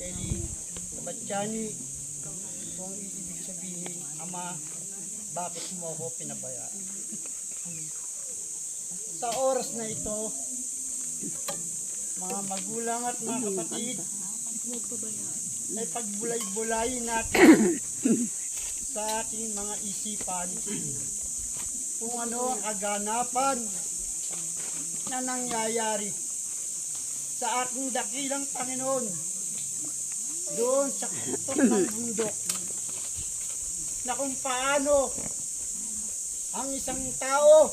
Eli Tabatyani, kung ibig sabihin, Ama, bakit mo ako pinabayaan? Sa oras na ito, mga magulang at mga kapatid, ay pagbulay-bulayin natin sa ating mga isipan kung ano ang kaganapan na nangyayari sa ating dakilang Panginoon doon sa kutok ng bundok, na kung paano ang isang tao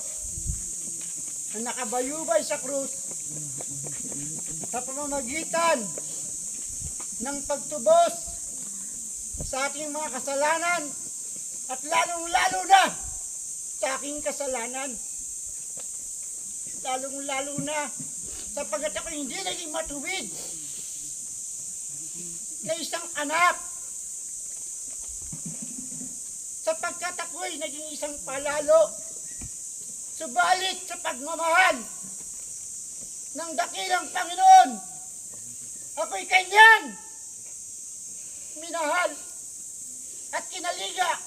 na nakabayubay sa krus sa pamamagitan ng pagtubos sa ating mga kasalanan at lalong-lalo na sa aking kasalanan, lalong-lalo na sapagkat ako hindi naging matuwid na isang anak, sapagkat ako'y naging isang palalo, subalit sa pagmamahal ng dakilang Panginoon, ako'y kanyang minahal at kinaliga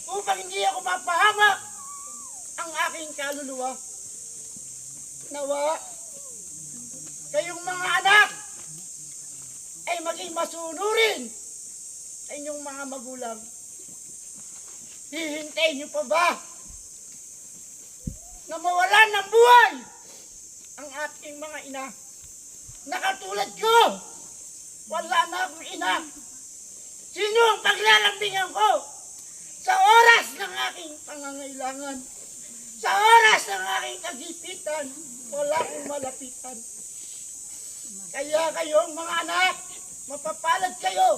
upang hindi ako mapahamak ang aking kaluluwa. Nawa, kayong mga anak ay maging masunurin sa inyong mga magulang. Hihintayin niyo pa ba na mawalan ng buhay ang ating mga ina? Nakatulad ko, wala na akong ina. Sino ang paglalambingan ko sa oras ng aking pangangailangan? Sa oras ng aking kagipitan, wala akong malapitan. Kaya kayong mga anak, mapapalad kayo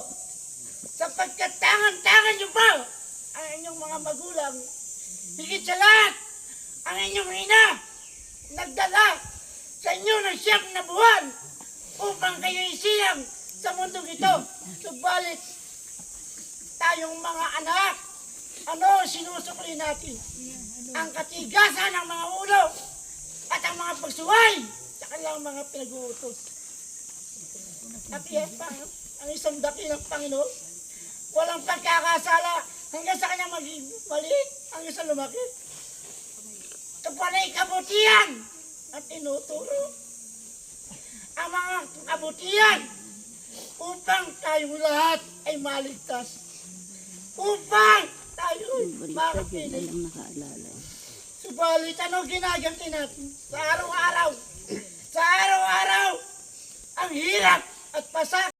sapagkat tangan-tangan niyo pa ang inyong mga magulang. Higit sa lahat, ang inyong ina nagdala sa inyo ng 9 na buwan upang kayo isilang sa mundong ito. Subalit, tayong mga anak, ano sinusukli natin? Ang katigasan ng mga ulo at ang mga pagsuway sa kanilang mga pinag-uutos. At iyan pa, ang isang dakilang Panginoon, walang pagkakasala hanggang sa kanyang maging maliit, hanggang sa lumaki. Kapanay kabutihan at tinuturo ang mga kabutihan upang tayong lahat ay maligtas, upang tayo makapiling. Subalit ano ginaganti natin sa araw-araw? Sa araw-araw, ang hirap at pasak